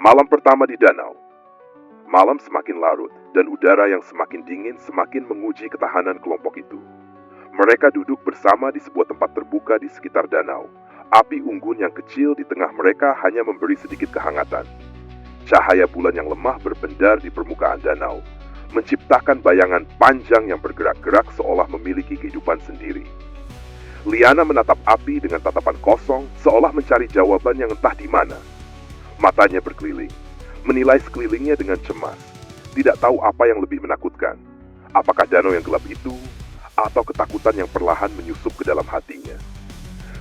Malam pertama di danau. Malam semakin larut dan udara yang semakin dingin semakin menguji ketahanan kelompok itu. Mereka duduk bersama di sebuah tempat terbuka di sekitar danau. Api unggun yang kecil di tengah mereka hanya memberi sedikit kehangatan. Cahaya bulan yang lemah berpendar di permukaan danau, menciptakan bayangan panjang yang bergerak-gerak seolah memiliki kehidupan sendiri. Liana menatap api dengan tatapan kosong, seolah mencari jawaban yang entah di mana. Matanya berkeliling, menilai sekelilingnya dengan cemas. Tidak tahu apa yang lebih menakutkan. Apakah danau yang gelap itu, atau ketakutan yang perlahan menyusup ke dalam hatinya.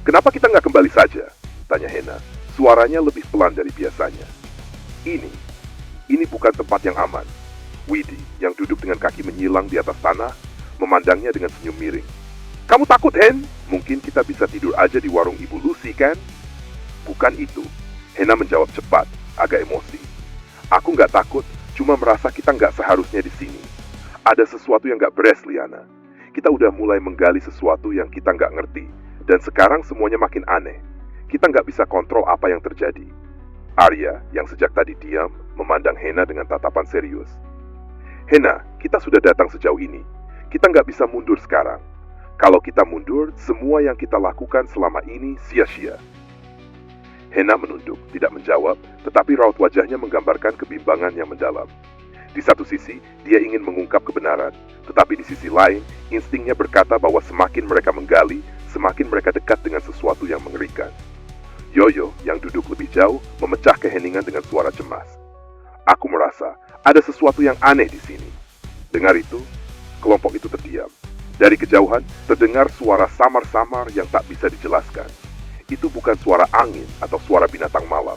"Kenapa kita nggak kembali saja?" tanya Hena. Suaranya lebih pelan dari biasanya. Ini bukan tempat yang aman." Widi, yang duduk dengan kaki menyilang di atas tanah, memandangnya dengan senyum miring. "Kamu takut, Hen? Mungkin kita bisa tidur aja di warung Ibu Lucy, kan?" "Bukan itu." Hena menjawab cepat, agak emosi. "Aku nggak takut, cuma merasa kita nggak seharusnya di sini. Ada sesuatu yang nggak beres, Liana. Kita udah mulai menggali sesuatu yang kita nggak ngerti, dan sekarang semuanya makin aneh. Kita nggak bisa kontrol apa yang terjadi." Arya, yang sejak tadi diam, memandang Hena dengan tatapan serius. "Hena, kita sudah datang sejauh ini. Kita nggak bisa mundur sekarang. Kalau kita mundur, semua yang kita lakukan selama ini sia-sia." Hena menunduk, tidak menjawab, tetapi raut wajahnya menggambarkan kebimbangan yang mendalam. Di satu sisi, dia ingin mengungkap kebenaran, tetapi di sisi lain, instingnya berkata bahwa semakin mereka menggali, semakin mereka dekat dengan sesuatu yang mengerikan. Yoyo, yang duduk lebih jauh, memecah keheningan dengan suara cemas. "Aku merasa ada sesuatu yang aneh di sini." Dengar itu, kelompok itu terdiam. Dari kejauhan, terdengar suara samar-samar yang tak bisa dijelaskan. Itu bukan suara angin atau suara binatang malam.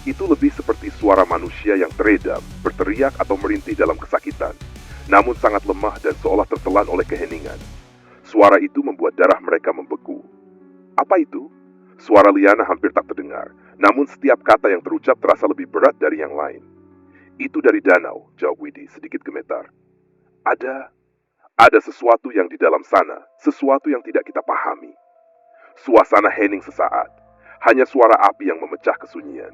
Itu lebih seperti suara manusia yang teredam, berteriak atau merintih dalam kesakitan, namun sangat lemah dan seolah tertelan oleh keheningan. Suara itu membuat darah mereka membeku. Apa itu? Suara Liana hampir tak terdengar, namun setiap kata yang terucap terasa lebih berat dari yang lain. "Itu dari danau," jawab Widi sedikit gemetar. Ada sesuatu yang di dalam sana, sesuatu yang tidak kita pahami." Suasana hening sesaat. Hanya suara api yang memecah kesunyian.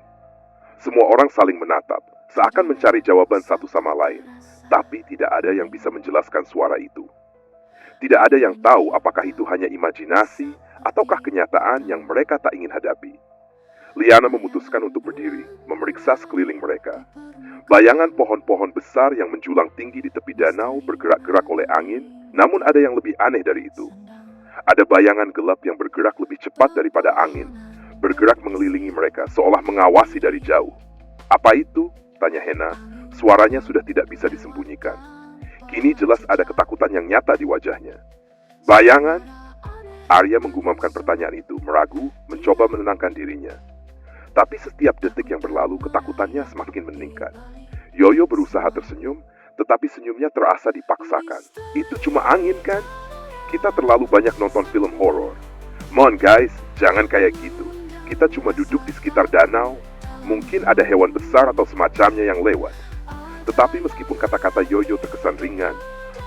Semua orang saling menatap, seakan mencari jawaban satu sama lain. Tapi tidak ada yang bisa menjelaskan suara itu. Tidak ada yang tahu apakah itu hanya imajinasi ataukah kenyataan yang mereka tak ingin hadapi. Liana memutuskan untuk berdiri, memeriksa sekeliling mereka. Bayangan pohon-pohon besar yang menjulang tinggi di tepi danau bergerak-gerak oleh angin, namun ada yang lebih aneh dari itu. Ada bayangan gelap yang bergerak lebih cepat daripada angin, bergerak mengelilingi mereka seolah mengawasi dari jauh. "Apa itu?" tanya Hena. Suaranya sudah tidak bisa disembunyikan. Kini jelas ada ketakutan yang nyata di wajahnya. "Bayangan?" Arya menggumamkan pertanyaan itu, meragu, mencoba menenangkan dirinya. Tapi setiap detik yang berlalu, ketakutannya semakin meningkat. Yoyo berusaha tersenyum, tetapi senyumnya terasa dipaksakan. "Itu cuma angin, kan? Kita terlalu banyak nonton film horor. Mon guys, jangan kayak gitu. Kita cuma duduk di sekitar danau. Mungkin ada hewan besar atau semacamnya yang lewat." Tetapi meskipun kata-kata Yoyo terkesan ringan,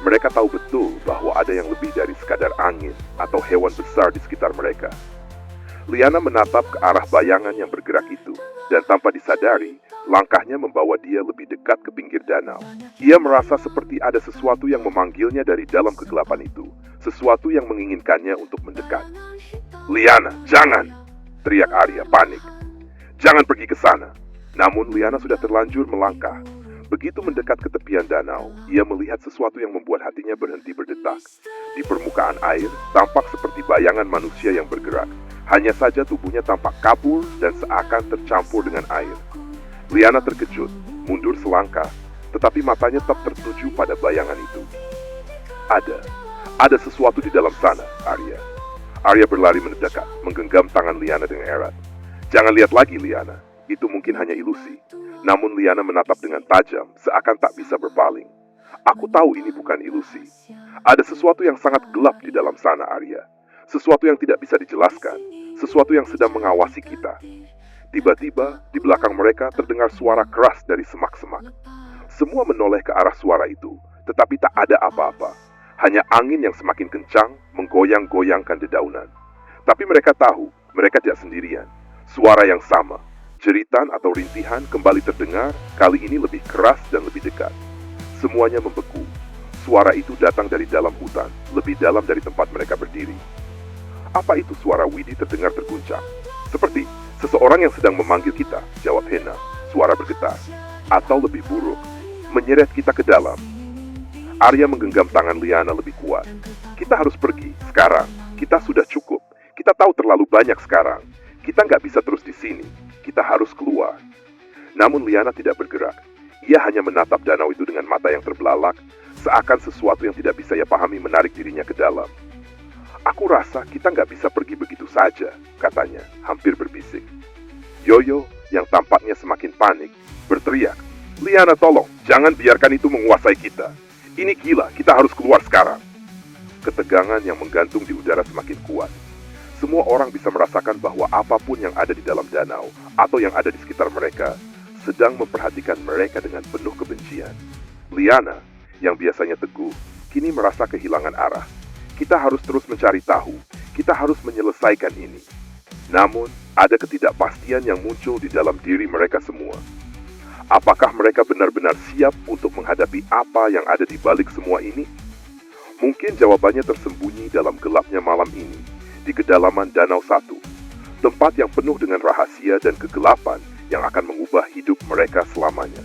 mereka tahu betul bahwa ada yang lebih dari sekadar angin atau hewan besar di sekitar mereka. Liana menatap ke arah bayangan yang bergerak itu, dan tanpa disadari, langkahnya membawa dia lebih dekat ke pinggir danau. Ia merasa seperti ada sesuatu yang memanggilnya dari dalam kegelapan itu, sesuatu yang menginginkannya untuk mendekat. "Liana, jangan!" teriak Arya panik. "Jangan pergi ke sana." Namun Liana sudah terlanjur melangkah. Begitu mendekat ke tepian danau, ia melihat sesuatu yang membuat hatinya berhenti berdetak. Di permukaan air, tampak seperti bayangan manusia yang bergerak. Hanya saja tubuhnya tampak kabur dan seakan tercampur dengan air. Liana terkejut, mundur selangkah, tetapi matanya tetap tertuju pada bayangan itu. Ada sesuatu di dalam sana, Arya. Arya berlari mendekat, menggenggam tangan Liana dengan erat. "Jangan lihat lagi, Liana. Itu mungkin hanya ilusi." Namun Liana menatap dengan tajam, seakan tak bisa berpaling. "Aku tahu ini bukan ilusi. Ada sesuatu yang sangat gelap di dalam sana, Arya. Sesuatu yang tidak bisa dijelaskan, sesuatu yang sedang mengawasi kita." Tiba-tiba, di belakang mereka terdengar suara keras dari semak-semak. Semua menoleh ke arah suara itu, tetapi tak ada apa-apa. Hanya angin yang semakin kencang menggoyang-goyangkan dedaunan. Tapi mereka tahu, mereka tidak sendirian. Suara yang sama, Jeritan atau rintihan kembali terdengar, kali ini lebih keras dan lebih dekat. Semuanya membeku. Suara itu datang dari dalam hutan, lebih dalam dari tempat mereka berdiri. Apa itu? Suara Widi terdengar terguncang. Seperti seseorang yang sedang memanggil kita, jawab Hena. Suara bergetar. Atau lebih buruk, menyeret kita ke dalam. Arya menggenggam tangan Liana lebih kuat. Kita harus pergi, sekarang. Kita sudah cukup. Kita tahu terlalu banyak sekarang. Kita nggak bisa terus di sini. Kita harus keluar. Namun Liana tidak bergerak. Ia hanya menatap danau itu dengan mata yang terbelalak, seakan sesuatu yang tidak bisa ia pahami menarik dirinya ke dalam. Aku rasa kita nggak bisa pergi begitu saja, katanya, hampir berbisik. Yoyo, yang tampaknya semakin panik, berteriak, Liana tolong, jangan biarkan itu menguasai kita. Ini gila, kita harus keluar sekarang. Ketegangan yang menggantung di udara semakin kuat. Semua orang bisa merasakan bahwa apapun yang ada di dalam danau atau yang ada di sekitar mereka sedang memperhatikan mereka dengan penuh kebencian. Liana, yang biasanya teguh, kini merasa kehilangan arah. Kita harus terus mencari tahu. Kita harus menyelesaikan ini. Namun, ada ketidakpastian yang muncul di dalam diri mereka semua. Apakah mereka benar-benar siap untuk menghadapi apa yang ada di balik semua ini? Mungkin jawabannya tersembunyi dalam gelapnya malam ini. Di kedalaman Danau Satu, tempat yang penuh dengan rahasia dan kegelapan yang akan mengubah hidup mereka selamanya.